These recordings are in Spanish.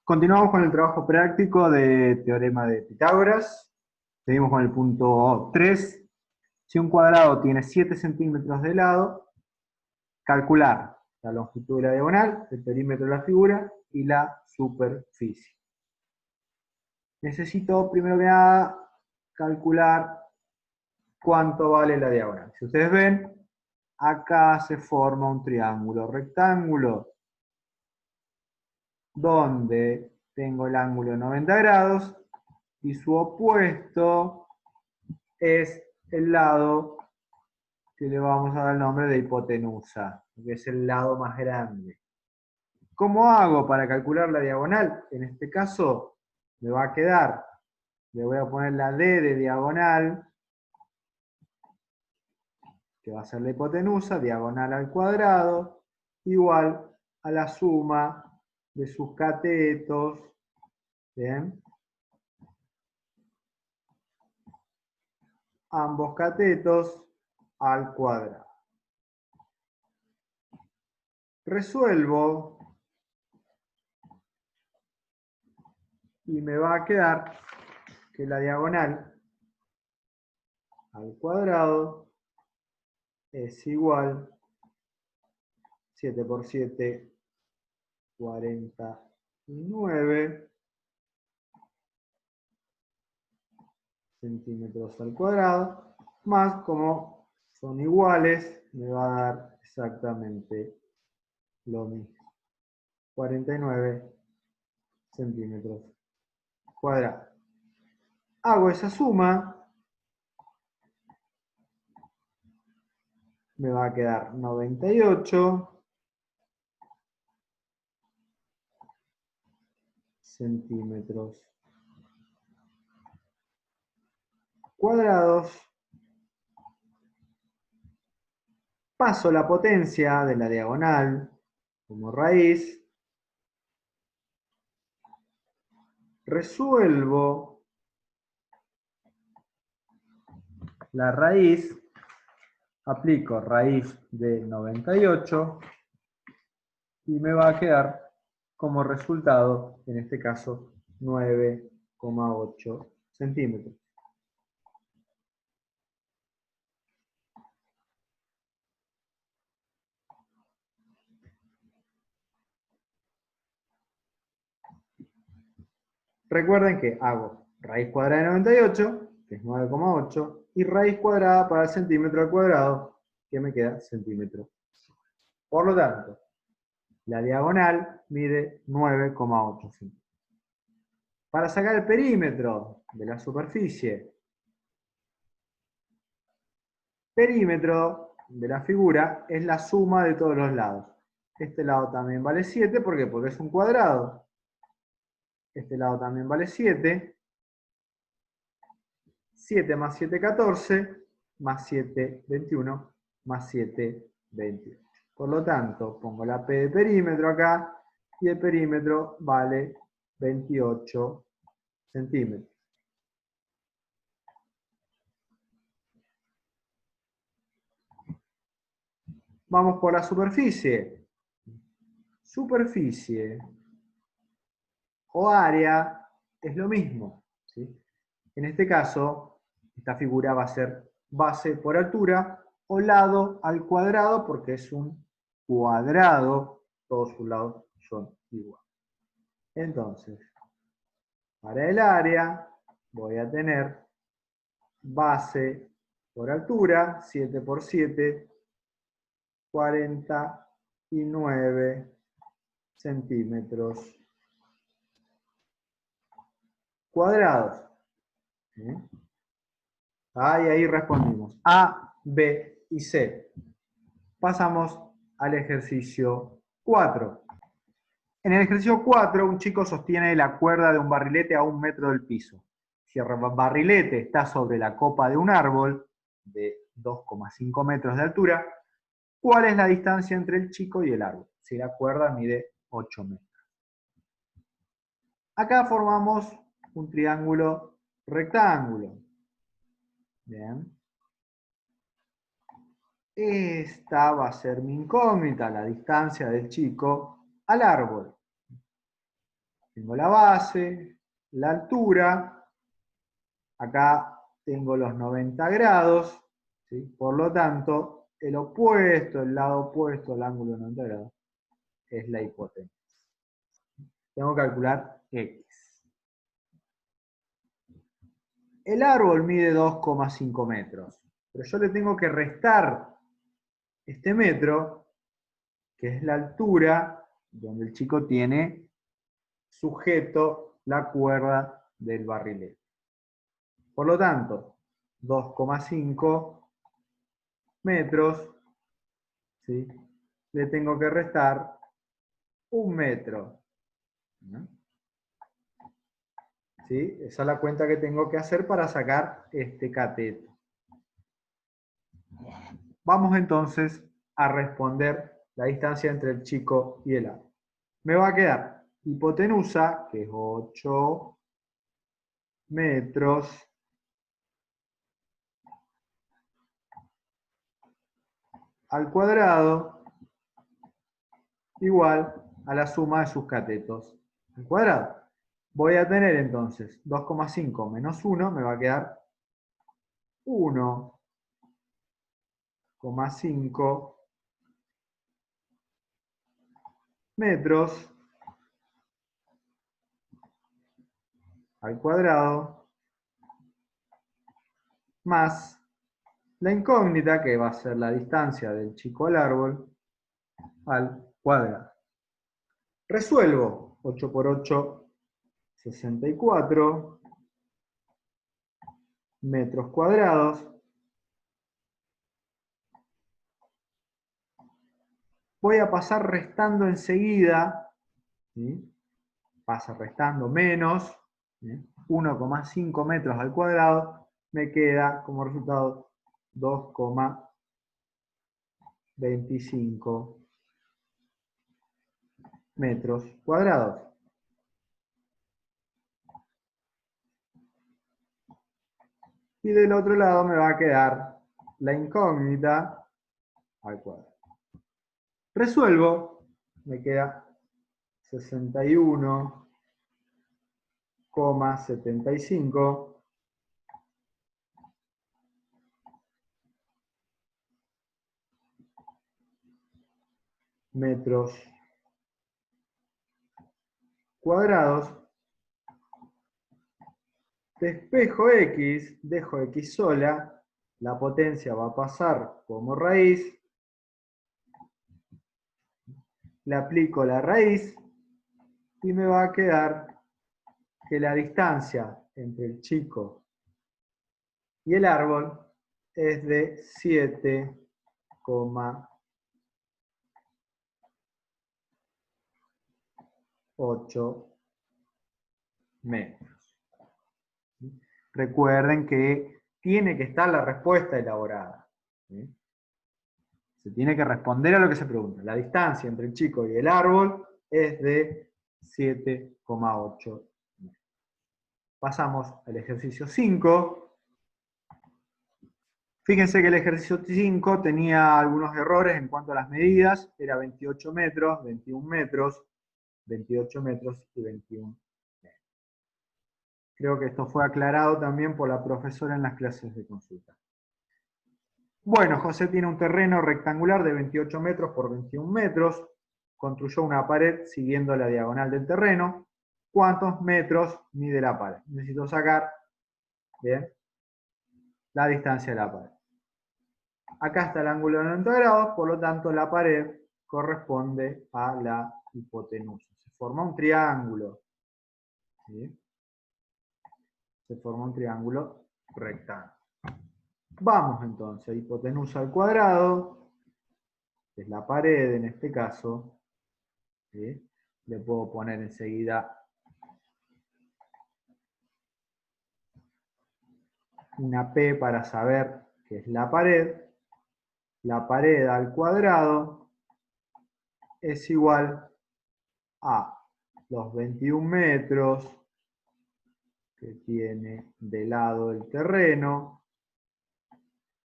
Continuamos con el trabajo práctico de teorema de Pitágoras. Seguimos con el punto 3. Si un cuadrado tiene 7 centímetros de lado, calcular la longitud de la diagonal, el perímetro de la figura y la superficie. Necesito, primero que nada, calcular cuánto vale la diagonal. Si ustedes ven, acá se forma un triángulo rectángulo donde tengo el ángulo de 90 grados y su opuesto es el lado que le vamos a dar el nombre de hipotenusa, que es el lado más grande. ¿Cómo hago para calcular la diagonal? En este caso me va a quedar, le voy a poner la D de diagonal, que va a ser la hipotenusa, diagonal al cuadrado, igual a la suma de sus catetos, ¿bien? Ambos catetos al cuadrado. Resuelvo y me va a quedar que la diagonal al cuadrado es igual 7 por 7, 49 centímetros al cuadrado, más como son iguales, me va a dar exactamente lo mismo, 49 centímetros cuadrados. Hago esa suma, me va a quedar 98 centímetros cuadrados. Paso la potencia de la diagonal como raíz. Resuelvo la raíz. Aplico raíz de 98 y me va a quedar como resultado, en este caso, 9,8 centímetros. Recuerden que hago raíz cuadrada de 98, que es 9,8, y raíz cuadrada para el centímetro al cuadrado, que me queda centímetro. Por lo tanto, la diagonal mide 9,8 centímetros. Para sacar el perímetro de la superficie, perímetro de la figura es la suma de todos los lados. Este lado también vale 7, ¿por qué? Porque es un cuadrado. Este lado también vale 7. 7 más 7, 14, más 7, 21, más 7, 28. Por lo tanto, pongo la P de perímetro acá, y el perímetro vale 28 centímetros. Vamos por la superficie. Superficie o área es lo mismo, ¿sí? En este caso, esta figura va a ser base por altura o lado al cuadrado, porque es un cuadrado, todos sus lados son iguales. Entonces, para el área voy a tener base por altura, 7 por 7, 49 centímetros cuadrados. ¿Sí? Ahí respondimos. A, B y C. Pasamos al ejercicio 4. En el ejercicio 4, un chico sostiene la cuerda de un barrilete a 1 metro del piso. Si el barrilete está sobre la copa de un árbol de 2,5 metros de altura, ¿cuál es la distancia entre el chico y el árbol? Si la cuerda mide 8 metros. Acá formamos un triángulo rectángulo. Bien. Esta va a ser mi incógnita, la distancia del chico al árbol. Tengo la base, la altura, acá tengo los 90 grados, ¿sí? Por lo tanto, el opuesto, el lado opuesto al ángulo de 90 grados, es la hipotenusa. Tengo que calcular X. El árbol mide 2,5 metros, pero yo le tengo que restar este metro, que es la altura donde el chico tiene sujeto la cuerda del barrilete. Por lo tanto, 2,5 metros, ¿sí? Le tengo que restar 1 metro. ¿No? ¿Sí? Esa es la cuenta que tengo que hacer para sacar este cateto. Vamos entonces a responder la distancia entre el chico y el árbol. Me va a quedar hipotenusa, que es 8 metros, al cuadrado, igual a la suma de sus catetos al cuadrado. Voy a tener entonces 2,5 menos 1, me va a quedar 1,5 metros al cuadrado más la incógnita, que va a ser la distancia del chico al árbol, al cuadrado. Resuelvo. 8 por 8, 64 metros cuadrados. Voy a pasar restando enseguida, ¿sí? Pasa restando menos, 1,5 metros al cuadrado, me queda como resultado 2,25 metros cuadrados. Y del otro lado me va a quedar la incógnita al cuadrado. Resuelvo, me queda 61,75 metros cuadrados. Despejo X, dejo X sola, la potencia va a pasar como raíz, le aplico la raíz y me va a quedar que la distancia entre el chico y el árbol es de 7,8 metros. Recuerden que tiene que estar la respuesta elaborada. ¿Sí? Se tiene que responder a lo que se pregunta. La distancia entre el chico y el árbol es de 7,8 metros. Pasamos al ejercicio 5. Fíjense que el ejercicio 5 tenía algunos errores en cuanto a las medidas. Era 28 metros, 21 metros, 28 metros y 21 metros. Creo que esto fue aclarado también por la profesora en las clases de consulta. Bueno, José tiene un terreno rectangular de 28 metros por 21 metros. Construyó una pared siguiendo la diagonal del terreno. ¿Cuántos metros mide la pared? Necesito sacar, bien, la distancia de la pared. Acá está el ángulo de 90 grados, por lo tanto la pared corresponde a la hipotenusa. Se forma un triángulo. ¿Sí? Se forma un triángulo rectángulo. Vamos entonces, hipotenusa al cuadrado, que es la pared en este caso. ¿Sí? Le puedo poner enseguida una P para saber qué es la pared. La pared al cuadrado es igual a los 21 metros que tiene de lado el terreno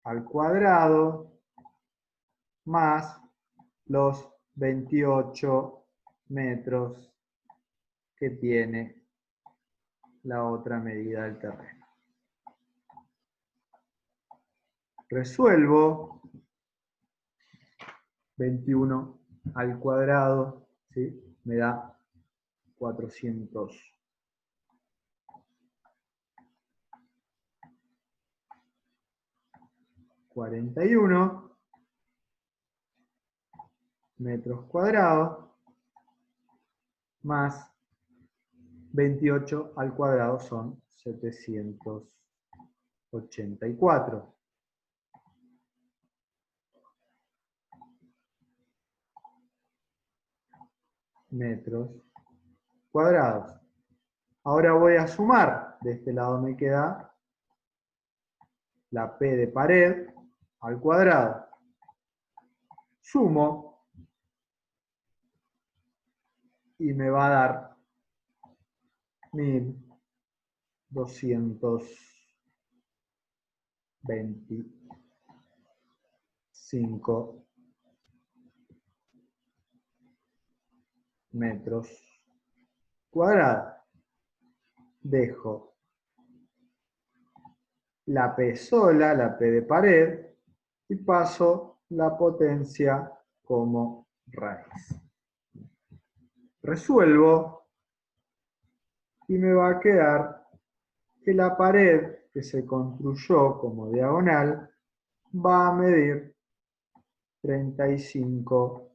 al cuadrado más los 28 metros que tiene la otra medida del terreno. Resuelvo 21 al cuadrado, ¿sí? Me da 441 metros cuadrados más 28 al cuadrado son 784 metros cuadrados. Ahora voy a sumar. De este lado me queda la P de pared al cuadrado. Sumo y me va a dar 1225 metros cuadrados. Dejo la P sola, la P de pared, y paso la potencia como raíz. Resuelvo y me va a quedar que la pared que se construyó como diagonal va a medir 35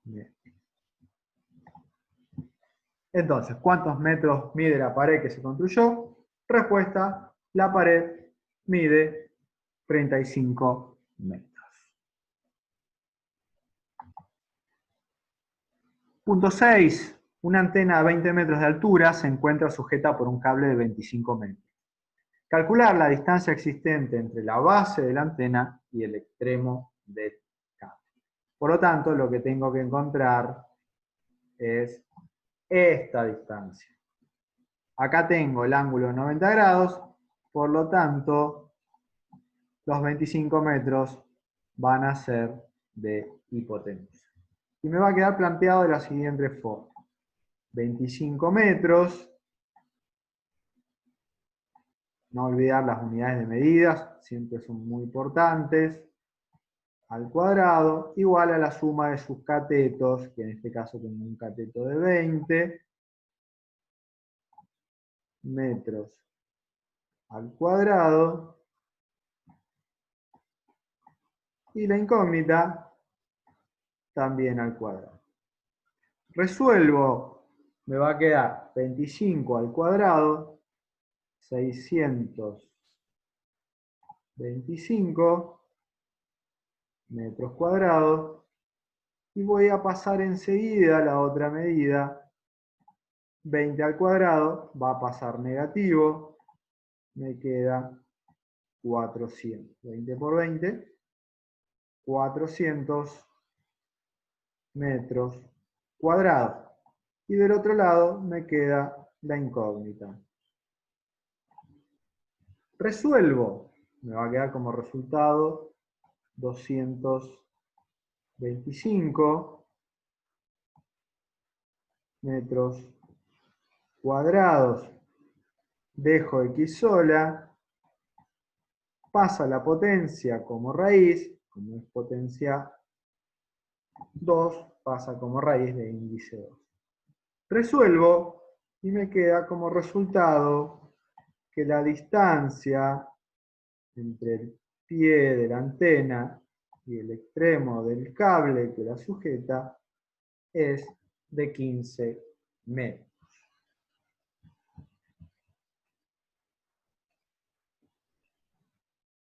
metros. Entonces, ¿cuántos metros mide la pared que se construyó? Respuesta, la pared mide 35 metros. Punto 6. Una antena de 20 metros de altura se encuentra sujeta por un cable de 25 metros. Calcular la distancia existente entre la base de la antena y el extremo del cable. Por lo tanto, lo que tengo que encontrar es esta distancia. Acá tengo el ángulo de 90 grados, por lo tanto, los 25 metros van a ser de hipotenusa. Y me va a quedar planteado de la siguiente forma. 25 metros, no olvidar las unidades de medidas, siempre son muy importantes, al cuadrado, igual a la suma de sus catetos, que en este caso tengo un cateto de 20 metros al cuadrado, y la incógnita también al cuadrado. Resuelvo, me va a quedar 25 al cuadrado, 625 metros cuadrados, y voy a pasar enseguida la otra medida, 20 al cuadrado, va a pasar negativo, me queda 400, 20 por 20, 400 metros cuadrados. Y del otro lado me queda la incógnita. Resuelvo, me va a quedar como resultado 225 metros cuadrados. Dejo X sola, pasa la potencia como raíz, como es potencia 2, pasa como raíz de índice 2. Resuelvo y me queda como resultado que la distancia entre el pie de la antena y el extremo del cable que la sujeta es de 15 metros.